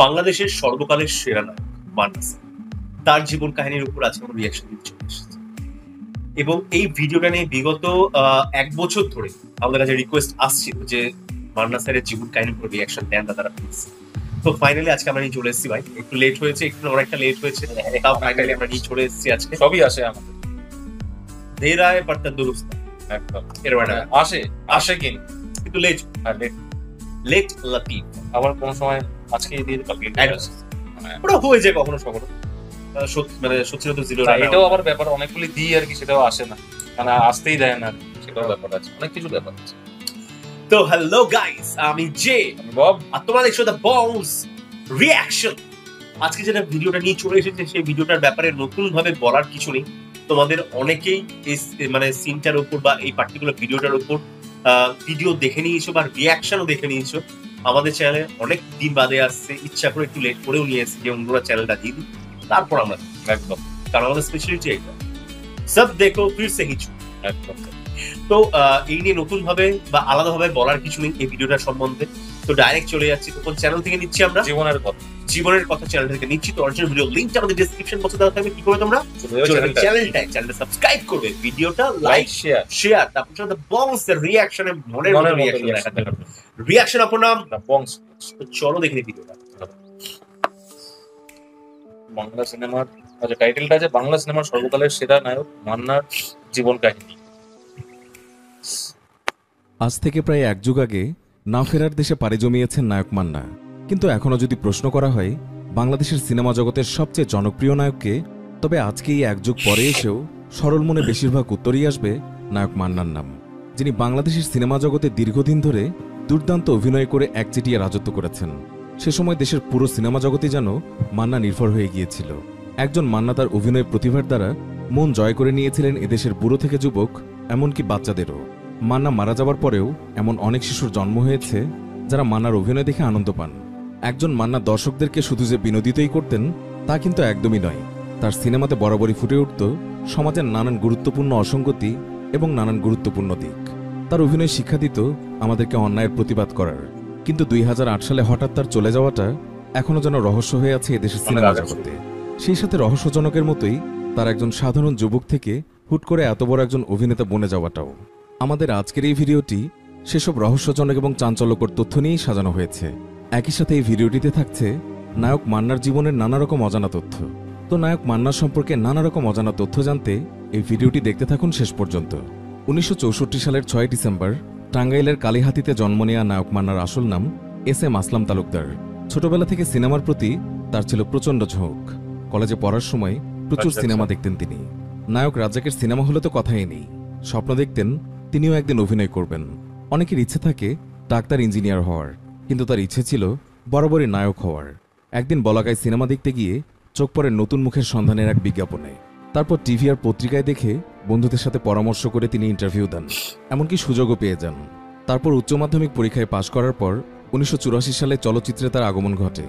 বাংলাদেশের সর্বকালের সেরা নায়ক মান্না স্যার, তার জীবন কাহিনীর উপর আজকে আমরা রিয়াকশন দিতে চলে এসেছি। এবং এই ভিডিওটা নিয়ে বিগত 1 বছর ধরে আমাদের কাছে রিকোয়েস্ট আসছিল যে মান্না স্যারের জীবন কাহিনীর উপর রিয়াকশন দেন দাদারা প্লিজ। তো ফাইনালি আজকে আমরা নিয়ে চলে এসেছি ভাই। একটু লেট হয়েছে, একটু অনেকটা লেট হয়েছে, তাও ফাইনালি আমরা নিয়ে চলে এসেছি আজকে। সবই আসে আমাদের দের আয় পারতা দুরুস্ত একদম এর মানে আসে কিন্তু লেট লেট লাতিফ আবার কোন সময় আজকে দিয়ে কালকে ওটা হয়ে যায় কখনো কখনো, মানে সত্যি তো জিরো। এটাও আবার ব্যাপার, অনেকগুলি দিই আর কি, সেটাও আসে না, মানে আসতেই দেয় না, সেটাও ব্যাপার আছে, অনেক কিছু ব্যাপার আছে। তো হ্যালো গাইস, আমি জে বব, আর তোমরা দেখছো দ্য বংস রিয়াকশন। আজকে যেটা ভিডিওটা নিয়ে চলে এসেছে সেই ভিডিওটার ব্যাপারে নতুন ভাবে বলার কিছু নেই। তোমাদের অনেকেই এই মানে সিনটার উপর বা এই পার্টিকুলার ভিডিওটার উপর ভিডিও দেখে নিয়েছো বা রিয়াকশনও দেখে নিয়েছো। আমাদের চ্যানেলে অনেক দিন বাদে আসছে, ইচ্ছা করে একটু লেট করেও নিয়ে এসেছি যে অন্যরা চ্যানেলটা দিয়ে দিই, তারপর আমরা একদম, কারণ আমাদের স্পেশালিটি এটা সব দেখো ফির সে কিছু। একদম। তো এই নিয়ে নতুন ভাবে বা আলাদাভাবে বলার কিছু নেই এই ভিডিওটার সম্বন্ধে। তো ডাইরেক্ট চলে যাচ্ছি, কোন চ্যানেল থেকে নিচ্ছি আমরা? জীবনের কথা চ্যানেল থেকে নিচ্ছি। তো অরিজিনাল ভিডিও লিংকটা আমাদের ডেসক্রিপশন বক্সে দেওয়া থাকবে। কি করবে তোমরা? চ্যানেলটা সাবস্ক্রাইব করবে, ভিডিওটা লাইক শেয়ার, তারপর দ্য বংস এর রিঅ্যাকশনে মনের মতো রিঅ্যাকশন দেখাতে হবে। রিঅ্যাকশন আপনার নাম দ্য বংস। তো চলো দেখে নিই ভিডিওটা। বাংলা সিনেমার টাইটেলটা আছে বাংলা সিনেমার সর্বকালের সেরা নায়ক মান্নার জীবন কাহিনী। আজ থেকে প্রায় 1 যুগ আগে না ফেরার দেশে পাড়ি জমিয়েছেন নায়ক মান্না। কিন্তু এখনো যদি প্রশ্ন করা হয় বাংলাদেশের সিনেমা জগতের সবচেয়ে জনপ্রিয় নায়ককে, তবে আজকে এই 1 যুগ পরে এসেও সরল মনে বেশিরভাগ উত্তরই আসবে নায়ক মান্নার নাম, যিনি বাংলাদেশের সিনেমা জগতে দীর্ঘদিন ধরে দুর্দান্ত অভিনয় করে একচেটিয়া রাজত্ব করেছেন। সে সময় দেশের পুরো সিনেমা জগতে যেন মান্না নির্ভর হয়ে গিয়েছিল। একজন মান্না তার অভিনয় প্রতিভার দ্বারা মন জয় করে নিয়েছিলেন এদেশের বুড়ো থেকে যুবক, এমনকি বাচ্চাদেরও। মান্না মারা যাওয়ার পরেও এমন অনেক শিশুর জন্ম হয়েছে যারা মান্নার অভিনয় দেখে আনন্দ পান। একজন মান্না দর্শকদেরকে শুধু যে বিনোদিতই করতেন তা কিন্তু একদমই নয়। তার সিনেমাতে বরাবরই ফুটে উঠত সমাজের নানান গুরুত্বপূর্ণ অসঙ্গতি এবং নানান গুরুত্বপূর্ণ দিক। তার অভিনয় শিক্ষা দিত আমাদেরকে অন্যায়ের প্রতিবাদ করার। কিন্তু 2008 সালে হঠাৎ তার চলে যাওয়াটা এখনো যেন রহস্য হয়ে আছে এদেশের সিনেমা জগতে। সেই সাথে রহস্যজনকের মতোই তার একজন সাধারণ যুবক থেকে হুট করে এত বড় একজন অভিনেতা বনে যাওয়াটাও। আমাদের আজকের এই ভিডিওটি সেসব রহস্যজনক এবং চাঞ্চল্যকর তথ্য নিয়েই সাজানো হয়েছে। একই সাথে এই ভিডিওটিতে থাকছে নায়ক মান্নার জীবনের নানা রকম অজানা তথ্য। তো নায়ক মান্নার সম্পর্কে নানা রকম অজানা তথ্য জানতে এই ভিডিওটি দেখতে থাকুন শেষ পর্যন্ত। 1964 সালের 6 ডিসেম্বর টাঙ্গাইলের কালীহাতিতে জন্ম নেওয়া নায়ক মান্নার আসল নাম এস.এম. আসলাম তালুকদার। ছোটবেলা থেকে সিনেমার প্রতি তার ছিল প্রচণ্ড ঝোঁক। কলেজে পড়ার সময় প্রচুর সিনেমা দেখতেন তিনি। নায়ক রাজ্জাকের সিনেমা হলে তো কথাই নেই, স্বপ্ন দেখতেন তিনিও একদিন অভিনয় করবেন। অনেকের ইচ্ছে থাকে ডাক্তার, ইঞ্জিনিয়ার হওয়ার, কিন্তু তার ইচ্ছে ছিল বরাবরই নায়ক হওয়ার। একদিন বলাগায় সিনেমা দেখতে গিয়ে চোখ পড়ে নতুন মুখের সন্ধানের এক বিজ্ঞাপনে। তারপর টিভি আর পত্রিকায় দেখে বন্ধুদের সাথে পরামর্শ করে তিনি ইন্টারভিউ দেন, এমনকি সুযোগও পেয়ে যান। তারপর উচ্চ মাধ্যমিক পরীক্ষায় পাশ করার পর 1984 সালে চলচ্চিত্রে তার আগমন ঘটে।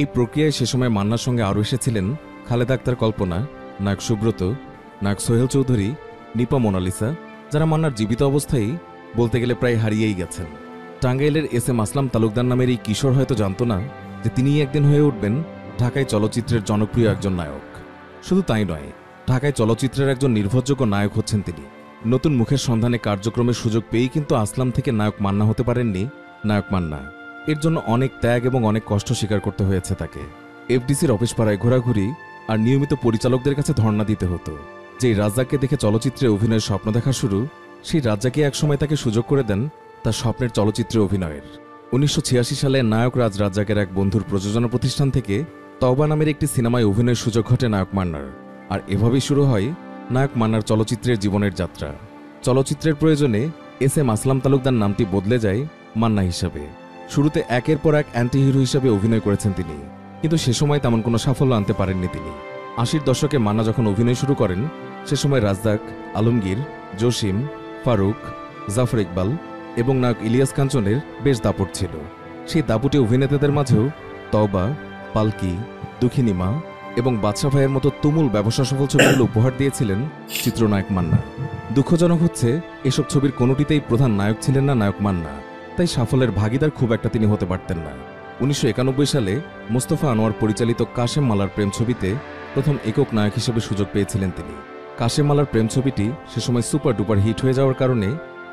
এই প্রক্রিয়ায় সে সময় মান্নার সঙ্গে আরও এসেছিলেন খালেদা আক্তার কল্পনা, নায়ক সুব্রত, নায়ক সোহেল চৌধুরী, নিপা মোনালিসা, যারা মান্নার জীবিত অবস্থায় বলতে গেলে প্রায় হারিয়েই গেছেন। টাঙ্গাইলের এস.এম. আসলাম তালুকদার নামের এই কিশোর হয়তো জানত না যে তিনিই একদিন হয়ে উঠবেন ঢাকায় চলচ্চিত্রের জনপ্রিয় একজন নায়ক। শুধু তাই নয়, ঢাকায় চলচ্চিত্রের একজন নির্ভরযোগ্য নায়ক হচ্ছেন তিনি। নতুন মুখের সন্ধানে কার্যক্রমের সুযোগ পেয়েই কিন্তু আসলাম থেকে নায়ক মান্না হতে পারেননি নায়ক মান্না। এর জন্য অনেক ত্যাগ এবং অনেক কষ্ট স্বীকার করতে হয়েছে তাকে। এফডিসির অফিস পাড়ায় ঘোরাঘুরি আর নিয়মিত পরিচালকদের কাছে ধর্ণা দিতে হতো। যেই রাজ্জাককে দেখে চলচ্চিত্রে অভিনয়ের স্বপ্ন দেখা শুরু, সেই রাজ্জাকই একসময় তাকে সুযোগ করে দেন তার স্বপ্নের চলচ্চিত্রে অভিনয়ের। 1986 সালে নায়ক রাজ্জাকের এক বন্ধুর প্রযোজনা প্রতিষ্ঠান থেকে তওবা নামের একটি সিনেমায় অভিনয়ের সুযোগ ঘটে নায়ক মান্নার। আর এভাবেই শুরু হয় নায়ক মান্নার চলচ্চিত্রের জীবনের যাত্রা। চলচ্চিত্রের প্রয়োজনে এস.এম. আসলাম তালুকদার নামটি বদলে যায় মান্না হিসাবে। শুরুতে একের পর এক অ্যান্টি হিরো হিসাবে অভিনয় করেছেন তিনি, কিন্তু সে সময় তেমন কোনো সাফল্য আনতে পারেননি তিনি। 80-র দশকে মান্না যখন অভিনয় শুরু করেন, সে সময় রাজ্জাক, আলমগীর, জসিম, ফারুক, জাফর ইকবাল এবং নায়ক ইলিয়াস কাঞ্চনের বেশ দাপট ছিল। সেই দাপুটে অভিনেতাদের মাঝেও তওবা, পালকি, দুঃখিনী মা এবং বাদশা ভাইয়ের মতো তুমুল ব্যবসা সফল ছবিগুলো উপহার দিয়েছিলেন চিত্রনায়ক মান্না। দুঃখজনক হচ্ছে এসব ছবির কোনোটিতেই প্রধান নায়ক ছিলেন না নায়ক মান্না, তাই সাফল্যের ভাগিদার খুব একটা তিনি হতে পারতেন না। 1991 সালে মোস্তফা আনোয়ার পরিচালিত কাশেম মালার প্রেম ছবিতে প্রথম একক নায়ক হিসেবে সুযোগ পেয়েছিলেন তিনি। কাশেম মালার প্রেম ছবিটি সে সময় সুপার ডুপার হিট হয়ে যাওয়ার কারণে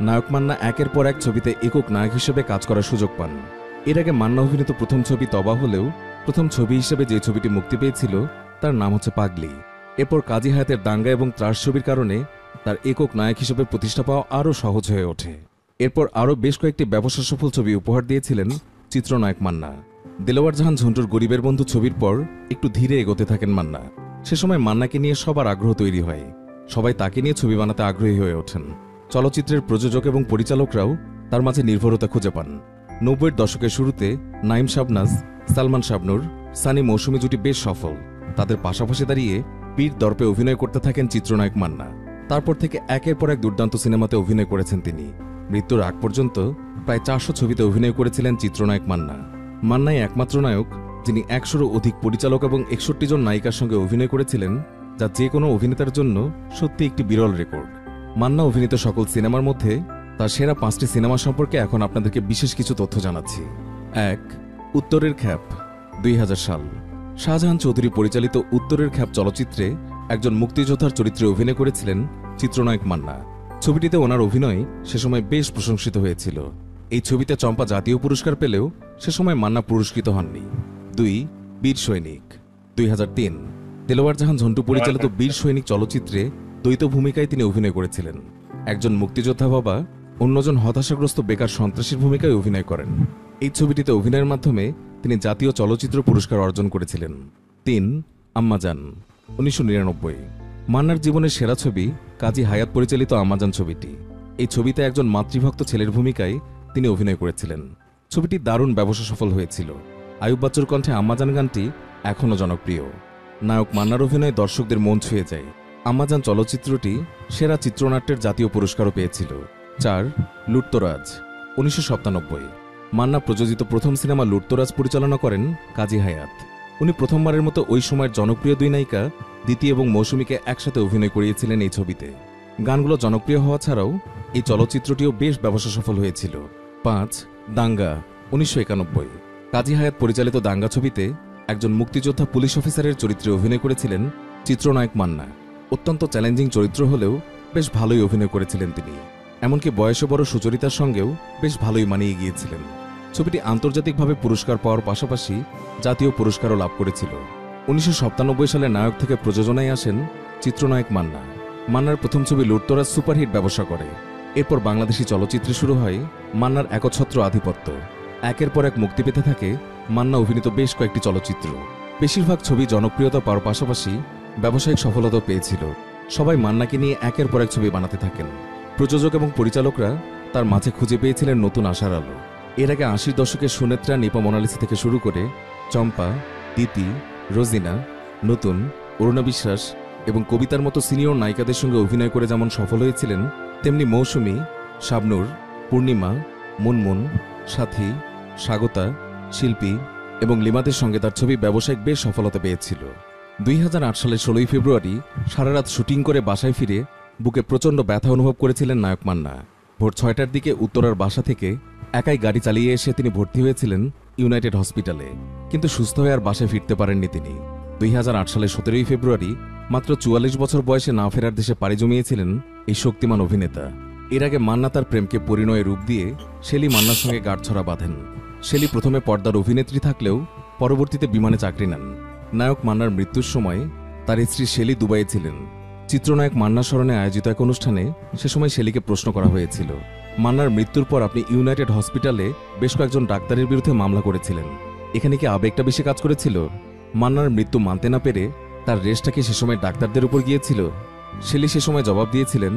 নায়ক মান্না একের পর এক ছবিতে একক নায়ক হিসেবে কাজ করার সুযোগ পান। এর আগে মান্না অভিনীত প্রথম ছবি তবা হলেও প্রথম ছবি হিসেবে যে ছবিটি মুক্তি পেয়েছিল তার নাম হচ্ছে পাগলি। এরপর কাজী হায়াতের দাঙ্গা এবং ত্রাস ছবির কারণে তার একক নায়ক হিসেবে প্রতিষ্ঠা পাওয়া আরও সহজ হয়ে ওঠে। এরপর আরও বেশ কয়েকটি ব্যবসা সফল ছবি উপহার দিয়েছিলেন চিত্রনায়ক মান্না। দেলোয়ার জাহান ঝন্টুর গরিবের বন্ধু ছবির পর একটু ধীরে এগোতে থাকেন মান্না। সে সময় মান্নাকে নিয়ে সবার আগ্রহ তৈরি হয়, সবাই তাকে নিয়ে ছবি বানাতে আগ্রহী হয়ে ওঠেন। চলচ্চিত্রের প্রযোজক এবং পরিচালকরাও তার মাঝে নির্ভরতা খুঁজে পান। 90-এর দশকের শুরুতে নাইম শাবনাজ, সালমান শাবনুর, সানি মৌসুমী জুটি বেশ সফল। তাদের পাশাপাশি দাঁড়িয়ে বীর দর্পে অভিনয় করতে থাকেন চিত্রনায়ক মান্না। তারপর থেকে একের পর এক দুর্দান্ত সিনেমাতে অভিনয় করেছেন তিনি। মৃত্যুর আগ পর্যন্ত প্রায় 400 ছবিতে অভিনয় করেছিলেন চিত্রনায়ক মান্না। মান্নাই একমাত্র নায়ক যিনি 100-এরও অধিক পরিচালক এবং 61 জন নায়িকার সঙ্গে অভিনয় করেছিলেন, যা যে কোনো অভিনেতার জন্য সত্যি একটি বিরল রেকর্ড। মান্না অভিনীত সকল সিনেমার মধ্যে তার সেরা 5টি সিনেমা সম্পর্কে এখন আপনাদেরকে বিশেষ কিছু তথ্য জানাচ্ছি। 1. উত্তরের খ্যাপ, 2000 সাল। শাহজাহান চৌধুরী পরিচালিত উত্তরের খ্যাপ চলচ্চিত্রে একজন মুক্তিযোদ্ধার চরিত্রে অভিনয় করেছিলেন চিত্রনায়ক মান্না। ছবিটিতে ওনার অভিনয় সে সময় বেশ প্রশংসিত হয়েছিল। এই ছবিতে চম্পা জাতীয় পুরস্কার পেলেও সে সময় মান্না পুরস্কৃত হননি। 2. বীর সৈনিক, 2003। দেলোয়ার জাহান ঝন্টু পরিচালিত বীর সৈনিক চলচ্চিত্রে দ্বৈত ভূমিকায় তিনি অভিনয় করেছিলেন। একজন মুক্তিযোদ্ধা বাবা অন্যজন হতাশাগ্রস্ত বেকার সন্ত্রাসীর ভূমিকায় অভিনয় করেন। এই ছবিটিতে অভিনয়ের মাধ্যমে তিনি জাতীয় চলচ্চিত্র পুরস্কার অর্জন করেছিলেন। 3. আম্মাজান, 1999। মান্নার জীবনের সেরা ছবি কাজী হায়াত পরিচালিত আম্মাজান ছবিটি। এই ছবিতে একজন মাতৃভক্ত ছেলের ভূমিকায় তিনি অভিনয় করেছিলেন। ছবিটি দারুণ ব্যবসা সফল হয়েছিল। আয়ুব বাচ্চুর কণ্ঠে আম্মাজান গানটি এখনও জনপ্রিয়। নায়ক মান্নার অভিনয় দর্শকদের মন ছুঁয়ে যায়। আম্মাজান চলচ্চিত্রটি সেরা চিত্রনাট্যের জাতীয় পুরস্কারও পেয়েছিল। 4. লুটতরাজ, 1997। মান্না প্রযোজিত প্রথম সিনেমা লুটতরাজ পরিচালনা করেন কাজী হায়াত। উনি প্রথমবারের মতো ওই সময়ের জনপ্রিয় দুই নায়িকা দিতি এবং মৌসুমীকে একসাথে অভিনয় করিয়েছিলেন এই ছবিতে। গানগুলো জনপ্রিয় হওয়া ছাড়াও এই চলচ্চিত্রটিও বেশ ব্যবসা সফল হয়েছিল। 5. দাঙ্গা, 1991। কাজী হায়াত পরিচালিত দাঙ্গা ছবিতে একজন মুক্তিযোদ্ধা পুলিশ অফিসারের চরিত্রে অভিনয় করেছিলেন চিত্রনায়ক মান্না। অত্যন্ত চ্যালেঞ্জিং চরিত্র হলেও বেশ ভালোই অভিনয় করেছিলেন তিনি। এমনকি বয়সে বড় সুচরিতার সঙ্গেও বেশ ভালোই মানিয়ে গিয়েছিলেন। ছবিটি আন্তর্জাতিকভাবে পুরস্কার পাওয়ার পাশাপাশি জাতীয় পুরস্কারও লাভ করেছিল। 1997 সালে নায়ক থেকে প্রযোজনায় আসেন চিত্রনায়ক মান্না। মান্নার প্রথম ছবি লুটতরাজ সুপারহিট ব্যবসা করে। এরপর বাংলাদেশি চলচ্চিত্রে শুরু হয় মান্নার একচ্ছত্র আধিপত্য। একের পর এক মুক্তি পেতে থাকে মান্না অভিনীত বেশ কয়েকটি চলচ্চিত্র। বেশিরভাগ ছবি জনপ্রিয়তা পাওয়ার পাশাপাশি ব্যবসায়িক সফলতা পেয়েছিল। সবাই মান্নাকে নিয়ে একের পর এক ছবি বানাতে থাকেন। প্রযোজক এবং পরিচালকরা তার মাঝে খুঁজে পেয়েছিলেন নতুন আশার আলো। এর আগে 80 দশকের সুনেত্রা, নিপা মোনালিসা থেকে শুরু করে চম্পা, দিতি, রোজিনা, নতুন, অরুণা বিশ্বাস এবং কবিতার মতো সিনিয়র নায়িকাদের সঙ্গে অভিনয় করে যেমন সফল হয়েছিলেন, তেমনি মৌসুমী, শাবনুর, পূর্ণিমা, মুনমুন, সাথী, স্বাগতা, শিল্পী এবং লিমাদের সঙ্গে তার ছবি ব্যবসায়িক বেশ সফলতা পেয়েছিল। 2008 সালের 16 ফেব্রুয়ারি সারা রাত শুটিং করে বাসায় ফিরে বুকে প্রচণ্ড ব্যথা অনুভব করেছিলেন নায়ক মান্না। ভোর 6টার দিকে উত্তরার বাসা থেকে একাই গাড়ি চালিয়ে এসে তিনি ভর্তি হয়েছিলেন ইউনাইটেড হসপিটালে, কিন্তু সুস্থ হয়ে আর বাসায় ফিরতে পারেননি তিনি। 2008 সালের 17 ফেব্রুয়ারি মাত্র 44 বছর বয়সে না ফেরার দেশে পাড়ি জমিয়েছিলেন এই শক্তিমান অভিনেতা। এর আগে মান্না তার প্রেমকে পরিণয়ে রূপ দিয়ে শেলি মান্নার সঙ্গে গাঁটছড়া বাঁধেন। শেলি প্রথমে পর্দার অভিনেত্রী থাকলেও পরবর্তীতে বিমানে চাকরি নেন। নায়ক মান্নার মৃত্যুর সময় তার স্ত্রী শেলি দুবাইয়ে ছিলেন। চিত্রনায়ক মান্নার স্মরণে আয়োজিত এক অনুষ্ঠানে সে সময় শেলিকে প্রশ্ন করা হয়েছিল, মান্নার মৃত্যুর পর আপনি ইউনাইটেড হসপিটালে বেশ কয়েকজন ডাক্তারের বিরুদ্ধে মামলা করেছিলেন, এখানে কি আবেগটা বেশি কাজ করেছিল? মান্নার মৃত্যু মানতে না পেরে তার রেশটা কি সে সময় ডাক্তারদের উপর গিয়েছিল? শেলি সে সময় জবাব দিয়েছিলেন,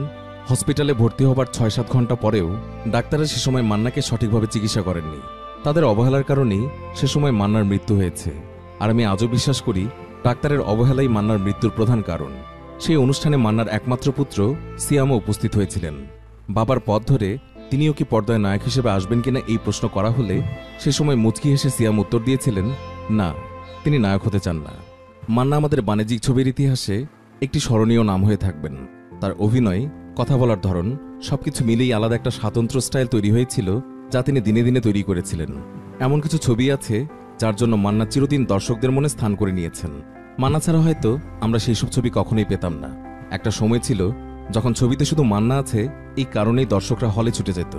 হসপিটালে ভর্তি হবার 6-7 ঘন্টা পরেও ডাক্তাররা সে সময় মান্নাকে সঠিকভাবে চিকিৎসা করেননি। তাদের অবহেলার কারণেই সে সময় মান্নার মৃত্যু হয়েছে। আর আমি আজও বিশ্বাস করি ডাক্তারের অবহেলাই মান্নার মৃত্যুর প্রধান কারণ। সেই অনুষ্ঠানে মান্নার একমাত্র পুত্র সিয়ামও উপস্থিত হয়েছিলেন। বাবার পথ ধরে তিনিও কি পর্দায় নায়ক হিসেবে আসবেন কিনা এই প্রশ্ন করা হলে সে সময় মুচকি হেসে সিয়াম উত্তর দিয়েছিলেন, না, তিনি নায়ক হতে চান না। মান্না আমাদের বাণিজ্যিক ছবির ইতিহাসে একটি স্মরণীয় নাম হয়ে থাকবেন। তার অভিনয়, কথা বলার ধরন সবকিছু মিলেই আলাদা একটা স্বাতন্ত্র্য স্টাইল তৈরি হয়েছিল, যা তিনি দিনে দিনে তৈরি করেছিলেন। এমন কিছু ছবি আছে যার জন্য মান্না চিরদিন দর্শকদের মনে স্থান করে নিয়েছেন। মান্না ছাড়া হয়তো আমরা সেই সব ছবি কখনোই পেতাম না। একটা সময় ছিল যখন ছবিতে শুধু মান্না আছে এই কারণেই দর্শকরা হলে ছুটে যেত,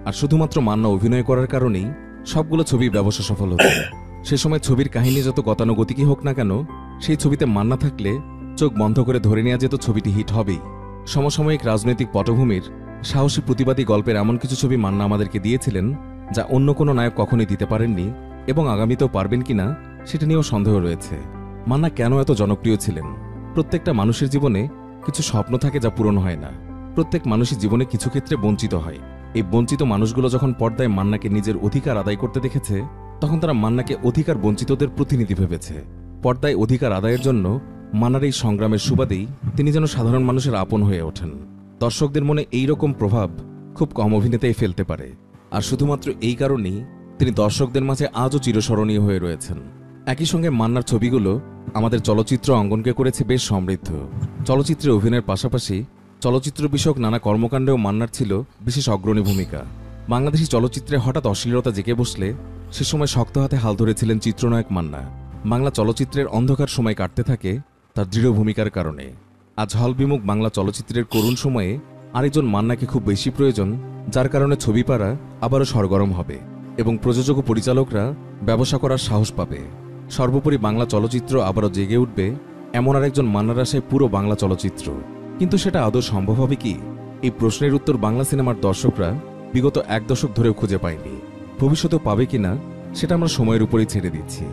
আর শুধুমাত্র মান্না অভিনয় করার কারণেই সবগুলো ছবি ব্যবসা সফল হতো। সে সময় ছবির কাহিনী যত গতানুগতিকই হোক না কেন, সেই ছবিতে মান্না থাকলে চোখ বন্ধ করে ধরে নেওয়া যেত ছবিটি হিট হবেই। সমসাময়িক রাজনৈতিক পটভূমির সাহসী প্রতিবাদী গল্পের এমন কিছু ছবি মান্না আমাদেরকে দিয়েছিলেন যা অন্য কোনো নায়ক কখনোই দিতে পারেননি, এবং আগামীতেও পারবেন কিনা সেটা নিয়েও সন্দেহ রয়েছে। মান্না কেন এত জনপ্রিয় ছিলেন? প্রত্যেকটা মানুষের জীবনে কিছু স্বপ্ন থাকে যা পূরণ হয় না। প্রত্যেক মানুষের জীবনে কিছু ক্ষেত্রে বঞ্চিত হয়। এই বঞ্চিত মানুষগুলো যখন পর্দায় মান্নাকে নিজের অধিকার আদায় করতে দেখেছে, তখন তারা মান্নাকে অধিকার বঞ্চিতদের প্রতিনিধি ভেবেছে। পর্দায় অধিকার আদায়ের জন্য মান্নার এই সংগ্রামের সুবাদেই তিনি যেন সাধারণ মানুষের আপন হয়ে ওঠেন। দর্শকদের মনে এই রকম প্রভাব খুব কম অভিনেতাই ফেলতে পারে, আর শুধুমাত্র এই কারণেই তিনি দর্শকদের মাঝে আজও চিরস্মরণীয় হয়ে রয়েছেন। একই সঙ্গে মান্নার ছবিগুলো আমাদের চলচ্চিত্র অঙ্গনকে করেছে বেশ সমৃদ্ধ। চলচ্চিত্রে অভিনয়ের পাশাপাশি চলচ্চিত্র বিষয়ক নানা কর্মকাণ্ডেও মান্নার ছিল বিশেষ অগ্রণী ভূমিকা। বাংলাদেশি চলচ্চিত্রে হঠাৎ অশ্লীলতা জেগে বসলে সে সময় শক্ত হাতে হাল ধরেছিলেন চিত্রনায়ক মান্না। বাংলা চলচ্চিত্রের অন্ধকার সময় কাটতে থাকে তার দৃঢ় ভূমিকার কারণে। আজ হলবিমুখ বাংলা চলচ্চিত্রের করুণ সময়ে আরেকজন মান্নাকে খুব বেশি প্রয়োজন, যার কারণে ছবিপাড়া আবারও সরগরম হবে এবং প্রযোজক ও পরিচালকরা ব্যবসা করার সাহস পাবে। সর্বোপরি বাংলা চলচ্চিত্র আবারও জেগে উঠবে এমন আরেকজন মান্নার আশায় পুরো বাংলা চলচ্চিত্র। কিন্তু সেটা আদৌ সম্ভব হবে কি? এই প্রশ্নের উত্তর বাংলা সিনেমার দর্শকরা বিগত 1 দশক ধরেও খুঁজে পায়নি। ভবিষ্যতেও পাবে কিনা সেটা আমরা সময়ের উপরেই ছেড়ে দিচ্ছি।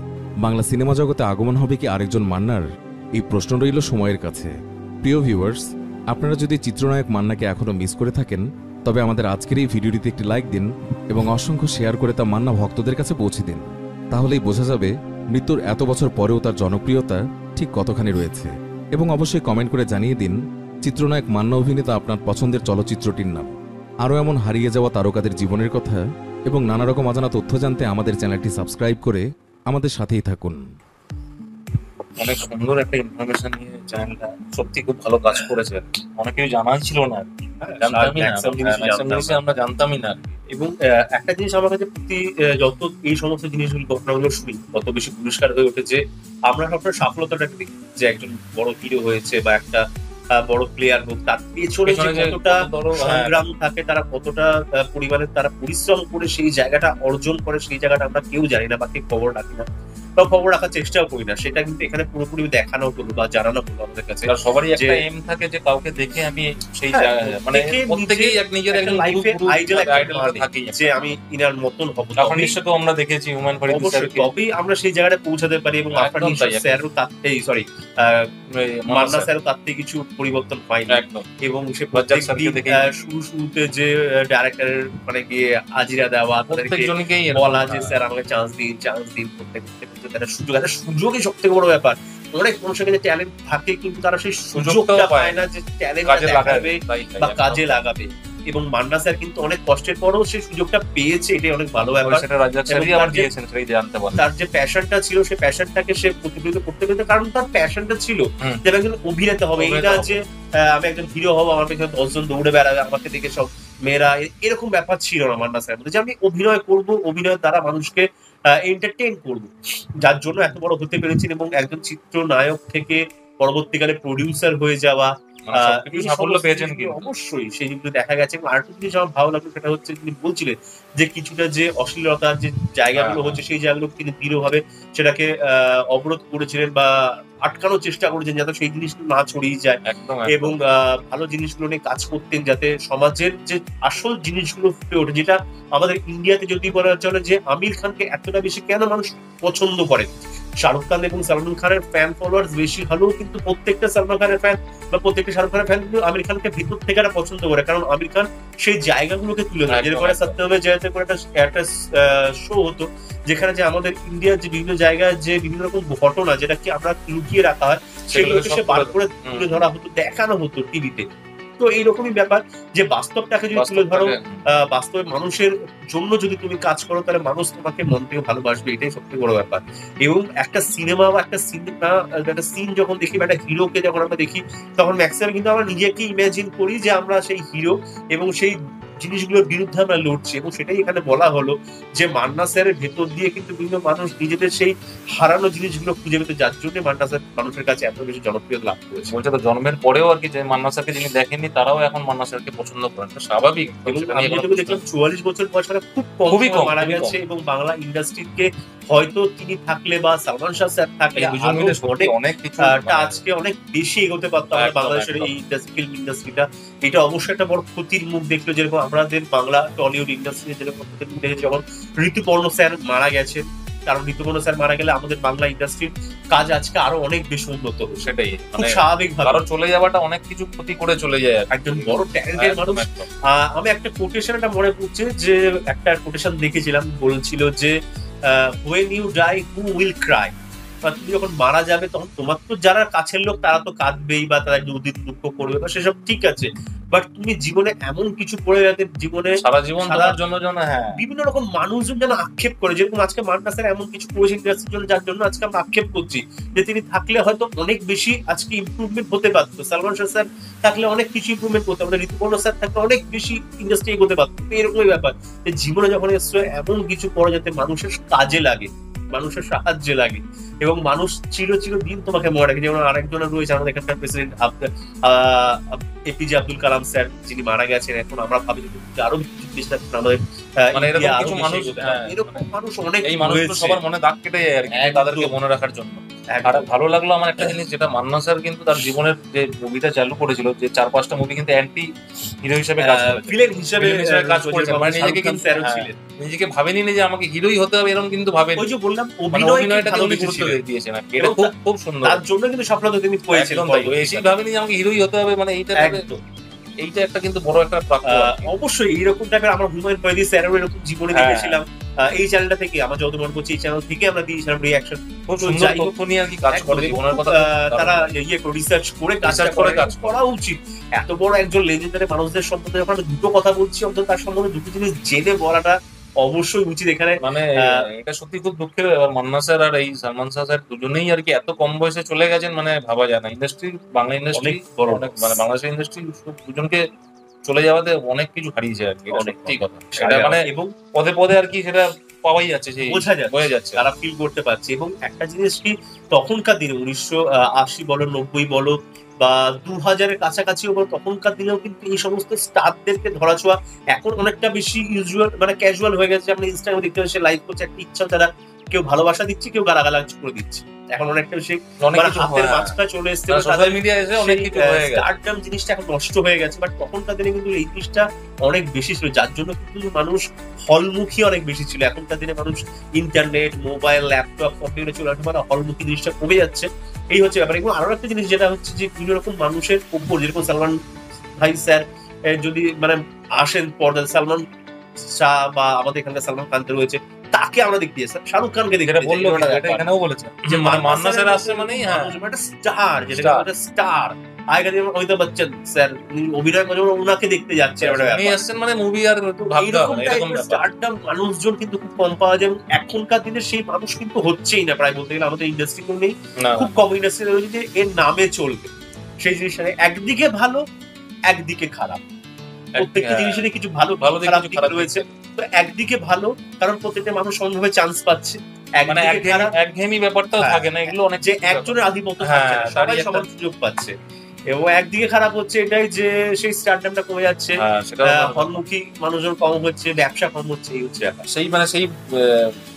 বাংলা সিনেমা জগতে আগমন হবে কি আরেকজন মান্নার? এই প্রশ্ন রইল সময়ের কাছে। প্রিয় ভিউয়ার্স, আপনারা যদি চিত্রনায়ক মান্নাকে এখনও মিস করে থাকেন, তবে আমাদের আজকের এই ভিডিওটিতে একটি লাইক দিন এবং অসংখ্য শেয়ার করে তা মান্না ভক্তদের কাছে পৌঁছে দিন। তাহলেই বোঝা যাবে মৃত্যুর এত বছর পরেও তার জনপ্রিয়তা ঠিক কতখানি রয়েছে। এবং অবশ্যই কমেন্ট করে জানিয়ে দিন চিত্রনায়ক মান্না অভিনীত আপনার পছন্দের চলচ্চিত্রটির নাম। আরও এমন হারিয়ে যাওয়া তারকাদের জীবনের কথা এবং নানা রকম অজানা তথ্য জানতে আমাদের চ্যানেলটি সাবস্ক্রাইব করে আমাদের সাথেই থাকুন। অনেক সুন্দর একটা ইনফরমেশন নিয়ে চ্যানেলটা সত্যি খুব ভালো কাজ করেছে। অনেকেই জানাই ছিল না, জানতামই না, আমরা জানতামই না। এবং একটা জিনিস আমার কাছে যত এই সমস্ত জিনিসগুলো ঘটনাগুলো শুনি তত বেশি পরিষ্কার হয়ে ওঠে যে আমরা সবসময় সফলতাটাকে দেখি, যে একজন বড় হিরো হয়েছে বা একটা বড় প্লেয়ার হোক, তার পেছনে কতটা সংগ্রাম থাকে, তারা কতটা পরিমাণে তারা পরিশ্রম করে সেই জায়গাটা অর্জন করে, সেই জায়গাটা আমরা কেউ জানি না বা কেউ খবর রাখি না বা খবর রাখার চেষ্টাও করি না। সেটা কিন্তু এখানে পুরোপুরি দেখানো হলো বা জানানো হলো আমাদের কাছে। সবারই একটা এম থাকে যে কাউকে দেখে আমি সেই মানে প্রত্যেকেই এক নিজের একজন লাইফে আইডল থাকে যে আমি ইনার মতন হব। তখন নিশ্চয়ই আমরা দেখেছি হুমায়ুন ফরিদ স্যারকে, তবেই আমরা সেই জায়গাটা পৌঁছাতে পারি। এবং আপনার স্যারও তাতেই মান্না স্যারও তাতে কিছু পরিবর্তন হয়নি। এবং সে শুরুতে যে ডাইরেক্টরের মানে গিয়ে হাজিরা দেওয়া, তাদেরকে বলা যে স্যার আমাকে চান্স দিন করতে সুযোগই সব থেকে বড় ব্যাপার। অনেক মানুষের কাছে ট্যালেন্ট থাকে কিন্তু তারা সেই সুযোগটা পায় না যে ট্যালেন্ট লাগাবে বা কাজে লাগাবে। এবং মান্না স্যার কিন্তু অনেক কষ্টের পরেও সেই সুযোগটা পেয়েছে, এটাই অনেক ভালো ব্যাপার। তার যে প্যাশনটা ছিল সেই প্যাশনটাকে সে প্রতিফলিত করতে পেরেছে, কারণ তার প্যাশনটা ছিল যে একজন অভিনেতা হবে। এই না যে আমি একজন হিরো হবো, আমার পেছনে 10 জন দৌড়ে বেড়াবে, আমাকে দেখে সব মেয়েরা, এরকম ব্যাপার ছিল না মান্না স্যার মধ্যে। যে আমি অভিনয় করবো, অভিনয়ের দ্বারা মানুষকে এন্টারটেইন করবো, যার জন্য এত বড় হতে পেরেছেন। এবং একজন চিত্রনায়ক থেকে পরবর্তীকালে প্রডিউসার হয়ে যাওয়া, সাফল্য পেয়েছেন অবশ্যই সেইগুলো দেখা গেছে। এবং আরেকটা জিনিস আমার ভালো লাগলো সেটা হচ্ছে তিনি বলছিলেন যে কিছুটা যে অশ্লীলতার যে জায়গাগুলো হচ্ছে সেই জায়গাগুলো তিনি দৃঢ়ভাবে সেটাকে অবরোধ করেছিলেন বা আটকানোর চেষ্টা করেছেন যাতে সেই জিনিসগুলো না ছড়িয়ে যায়। এবং ভালো জিনিসগুলো নিয়ে কাজ করতেন যাতে সমাজের যে আসল জিনিসগুলো ফুটে ওঠে। যেটা আমাদের ইন্ডিয়াতে যদি বলা চলে যে আমির খানকে এতটা বেশি কেন মানুষ পছন্দ করে, শাহরুখ খান এবং সালমান খানের ফ্যান ফলোয়ার্স বেশি হলেও কিন্তু প্রত্যেকটা সালমান খানের ফ্যান বা প্রত্যেকটা শাহরুখ খানের ফ্যান কিন্তু আমির খানকে ভিতর থেকে পছন্দ করে, কারণ আমির খান সেই জায়গাগুলোকে তুলে ধরে। যেরকম সত্যমের জয়তে করে একটা শো হতো যেখানে যে আমাদের ইন্ডিয়ার যে বিভিন্ন জায়গায় যে বিভিন্ন রকম ঘটনা যেটা কি আমরা লুকিয়ে রাখা হয় সেগুলোকে সে বার করে তুলে ধরা হতো, দেখানো হতো টিভিতে। তো এইরকমই ব্যাপার যে বাস্তবটাকে যদি তুলে ধরো, বাস্তবে মানুষের জন্য যদি তুমি কাজ করো, তাহলে মানুষ তোমাকে মন থেকে ভালোবাসবে, এটাই সবথেকে বড় ব্যাপার। এবং একটা সিনেমা বা একটা সিন যখন দেখি বা একটা হিরোকে যখন আমরা দেখি, তখন ম্যাক্সিমাম কিন্তু আমরা নিজেকে ইমাজিন করি যে আমরা সেই হিরো এবং সেই জিনিসগুলোর বিরুদ্ধে আমরা লড়ছি, এবং সেটাই এখানে বলা হলো যে মান্না স্যারের ভেতর দিয়ে কিন্তু বিভিন্ন মানুষ নিজেদের সেই হারানো জিনিসগুলো খুঁজে পেতে, যার জন্য মান্না স্যার মানুষের কাছে এত বেশি জনপ্রিয়তা লাভ করেছে। বলছে তো জন্মের পরেও আর কি যে মান্না স্যারকে যিনি দেখেননি তারাও এখন মান্না স্যারকে পছন্দ করেন, স্বাভাবিক। এবং আমি যেটুকু দেখলাম 44 বছর বয়স খুবই কম মারা গেছে, এবং বাংলা ইন্ডাস্ট্রিকে হয়তো তিনি থাকলে বা সালমান শাহ স্যার থাকলে অনেক কিছু আজকে অনেক বেশি এগোতে পারতো আমাদের বাংলাদেশের এই ফিল্ম ইন্ডাস্ট্রিটা। এটা অবশ্যই একটা বড় ক্ষতির মুখ দেখলো, যেরকম আমাদের বাংলা টলিউড ইন্ডাস্ট্রি যেরকম ক্ষতির মুখ দেখেছে যখন ঋতুপর্ণ স্যার মারা গেছে। কারণ ঋতুপর্ণ স্যার মারা গেলে আমাদের বাংলা ইন্ডাস্ট্রির কাজ আজকে আরো অনেক বেশি উন্নত হবে। সেটাই খুব স্বাভাবিক ভাবে, কারণ চলে যাওয়াটা অনেক কিছু ক্ষতি করে চলে যায় একজন বড় ট্যালেন্টেড মানুষ। আমি একটা কোটেশন এটা মনে পড়ছে, যে একটা কোটেশন দেখেছিলাম, বলছিল যে when you die who will cry, তুমি যখন মারা যাবে তখন তোমার তো যারা কাছের লোক তারা তো কাঁদবেই বা তারা দুঃখ করবে বা সেসব ঠিক আছে, বাট তুমি জীবনে এমন কিছু করে যাতে জীবনে সারা জীবন তার জন্য বিভিন্ন রকম মানুষজন যেন আক্ষেপ করে, যেরকম আজকে মান্না স্যার এমন কিছু করেছেন ইন্ডাস্ট্রির জন্য যার জন্য আজকে আমরা আক্ষেপ করছি, যে তিনি থাকলে হয়তো অনেক বেশি আজকে ইমপ্রুভমেন্ট হতে পারতো, সালমান শাহ স্যার থাকলে অনেক কিছু ইমপ্রুভমেন্ট করতে, আমাদের ঋতুপর্ণ স্যার থাকলে অনেক বেশি ইন্ডাস্ট্রি এগোতে পারতো। এরকমই ব্যাপার যে জীবনে যখন এসছে এমন কিছু করে যাতে মানুষের কাজে লাগে, মানুষের সাহায্যে লাগে, এবং মানুষ চিরদিন তোমাকে মনে রাখে। যেমন আরেকজনের রয়েছে আমাদের এখানকার president APJ Abdul Kalam sir, যিনি মারা গেছেন। এখন আমরা ভাবি আরো কিছু জিনিস আমাদের এরকম মানুষ অনেক, এই মানুষগুলো সবার মনে দাগ কেটে যায় আর কি, তাদেরকে মনে রাখার জন্য। আর ভালো লাগলো আমার একটা জিনিস, যেটা মান্না স্যার কিন্তু তার জীবনের যে মুভিটা চালু করেছিল, যে 4-5টা মুভি কিন্তু অ্যান্টি হিরো হিসেবে কাজ করেছে, মানে নিজেকে কিন্তু নিজেকে ভাবেনি যে আমাকে হিরোই হতে হবে এরকম কিন্তু ভাবেনি। ওই যে বললাম অভিনয়টাকে উনি গুরুত্ব দিয়েছেন, এটা খুব সুন্দর, তার জন্য কিন্তু সফলতা তিনি পেয়েছিলেন। বেশি ভাবেনি যে আমাকে হিরোই হতে হবে, মানে এইটা একটা কিন্তু বড় একটা প্রাপ্য। অবশ্যই এইরকম টাইপের আমরা হুমায়ুন ফরিদি স্যারের এরকম জীবনে দেখেছিলাম এই চ্যানেলটা থেকে। আমরা যত মনে করছি এই চ্যানেল থেকে আমরা দিয়েছিলাম রিঅ্যাকশন, খুব সুন্দর তথ্য নিয়ে আর কি কাজ করে জীবনের কথা তারা রিসার্চ করে কাজ করা উচিত। এত বড় একজন লেজেন্ডারি মানুষদের সম্বন্ধে যখন আমরা দুটো কথা বলছি, অন্তত তার সম্বন্ধে দুটো জিনিস জেনে বলাটা অবশ্যই উচিত এখানে। মানে এটা সত্যি খুব দুঃখের, মান্না স্যার আর এই সালমান শাহ স্যার দুজনেই আর কি এত কম বয়সে চলে গেছেন, মানে ভাবা যায় না। ইন্ডাস্ট্রি, বাংলা ইন্ডাস্ট্রি মানে বাংলাদেশের ইন্ডাস্ট্রি দুজনকে চলে যাওয়াতে অনেক কিছু হারিয়েছে আর কি, সত্যি কথা। সেটা মানে এবং পদে পদে আর কি সেটা পাওয়াই যাচ্ছে, যে বোঝা যাচ্ছে, তারা ফিল করতে পারছে। এবং একটা জিনিস কি, তখনকার দিনে 1980 বলো 90 বলো বা 2000-এর কাছাকাছি বলো, তখনকার দিনেও কিন্তু এই সমস্ত স্টারদেরকে ধরাছোঁয়া এখন অনেকটা বেশি ইউজুয়াল, মানে ক্যাজুয়াল হয়ে গেছে। আপনি ইনস্টাগ্রামে দেখতে পাচ্ছেন লাইভ করছে, একটা ইচ্ছা তারা কেউ ভালোবাসা দিচ্ছে, কেউ গালাগালাজ করে দিচ্ছে। এখন অনেকটা বেশি হাতের মাঝখানে চলে এসছে, সোশ্যাল মিডিয়া এসে অনেক কিছু হয়ে গেছে, স্টারডম জিনিসটা এখন নষ্ট হয়ে গেছে। বাট তখনকার দিনে কিন্তু এই জিনিসটা অনেক বেশি ছিল, যার জন্য কিন্তু মানুষ হলমুখী অনেক বেশি ছিল। এখনকার দিনে মানুষ ইন্টারনেট, মোবাইল, ল্যাপটপ, কম্পিউটার চলে আসে, মানে হলমুখী জিনিসটা কমে যাচ্ছে। এই হচ্ছে ব্যাপার। এবং আরো একটা জিনিস যেটা হচ্ছে যে বিভিন্ন রকম মানুষের উপর, যেরকম সালমান ভাই স্যার যদি মানে আসেন পর্দায়, সালমান শাহ বা আমাদের এখানকার সালমান খান রয়েছে, তাকে আমরা দেখতে যাই, শাহরুখ খানকে দেখতে বললো, এখানেও বলেছে যে মান্না স্যার আসছে মানে একটা স্টার, যেটা একটা স্টার। আগের দিন অমিতাভ বচ্চন স্যার অভিনয় করে, ওনাকে দেখতে যাচ্ছে, উনি আসছেন মানে মুভি আর ভাবতে হবে না, এরকম স্টারডম মানুষজন কিন্তু খুব কম পাওয়া যায়। এখনকার দিনে সেই মানুষ কিন্তু হচ্ছেই না, প্রায় বলতে গেলে আমাদের ইন্ডাস্ট্রিতেও নেই, খুব কম ইন্ডাস্ট্রি রয়েছে যে এর নামে চলবে। সেই জিনিসটা একদিকে ভালো, একদিকে খারাপ। প্রত্যেকটা জিনিসেরই কিছু ভালো খারাপ দিক রয়েছে। তো একদিকে ভালো, কারণ প্রত্যেকটা মানুষ সমানভাবে চান্স পাচ্ছে, একঘেয়েমি ব্যাপারটাও থাকে না, এগুলো অনেক যে একজনের আধিপত্য থাকছে না, সবাই সমান সুযোগ পাচ্ছে। এবং একদিকে খারাপ হচ্ছে এটাই যে সেই স্টারডামটা কমে যাচ্ছে, হলমুখী মানুষজন কম হচ্ছে, ব্যবসা কম হচ্ছে, এই হচ্ছে সেই মানে সেই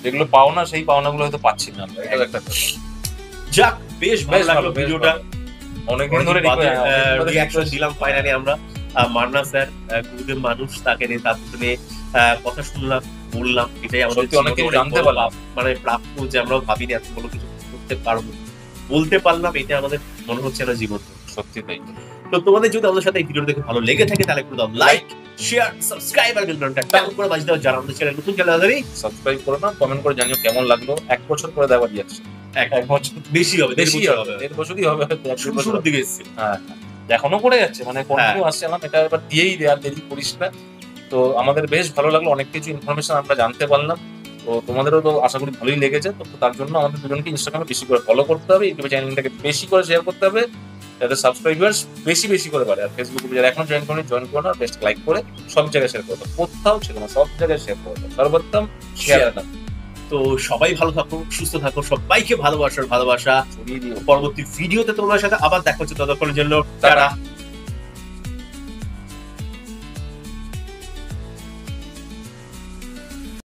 যেগুলো পাওনা, সেই পাওনাগুলো হয়তো পাচ্ছি না। যাক, বেশ ভালো লাগলো ভিডিওটা, অনেকদিন ধরে রিঅ্যাকশন দিলাম ফাইনালি আমরা। মান্না স্যার গুরুদেব মানুষ, তাকে নিয়ে তার নিয়ে কথা শুনলাম, বললাম, এটাই আমাদের জানতে পারলাম, মানে প্রাপ্য যে আমরাও ভাবিনি এত বড় কিছু করতে পারবো, বলতে পারলাম, এটা আমাদের মনে হচ্ছে না জীবন। সত্যি তাই। তো তোমাদের যদি আমাদের সাথে এই ভিডিও দেখে ভালো লেগে থাকে তাহলে একটু দাও লাইক, শেয়ার, সাবস্ক্রাইব আর বেল বাটনটা টান করে বাজিয়ে দাও। যারা আমাদের চ্যানেল নতুন চ্যানেল আছে সাবস্ক্রাইব করো না, কমেন্ট করে জানিও কেমন লাগলো। 1 বছর পরে দেওয়া যাচ্ছে, 1 বছর বেশি হবে, 1.5 বছরই হবে, শুরুর দিকে এসেছে। হ্যাঁ, এখনো করে যাচ্ছে, মানে কন্টিনিউ আসছে না, এটা এবার দিয়েই দেওয়ার দেরি করিস না। তো আমাদের বেশ ভালো লাগলো, অনেক কিছু ইনফরমেশন আমরা জানতে পারলাম। তো তোমাদেরও তো আশা করি ভালোই লেগেছে। তো তার জন্য আমাদের দুজনকে ইনস্টাগ্রামে বেশি করে ফলো করতে হবে, ইউটিউব চ্যানেলটাকে বেশি করে শেয়ার করতে হবে। যাতে সাবস্ক্রাইবার্স বেশি বেশি করে বাড়ে। আর ফেসবুকে যারা এখনো জয়েন করো না, বেস্ট লাইক করে সব জায়গায় শেয়ার করো, কোথাও ছিল না, সব জায়গায় শেয়ার করো, সর্বোত্তম শেয়ার না। তো সবাই ভালো থাকো, সুস্থ থাকো, সবাইকে ভালোবাসা। পরবর্তী ভিডিওতে তোমার সাথে আবার দেখা হচ্ছে, ততক্ষণের জন্য টাটা।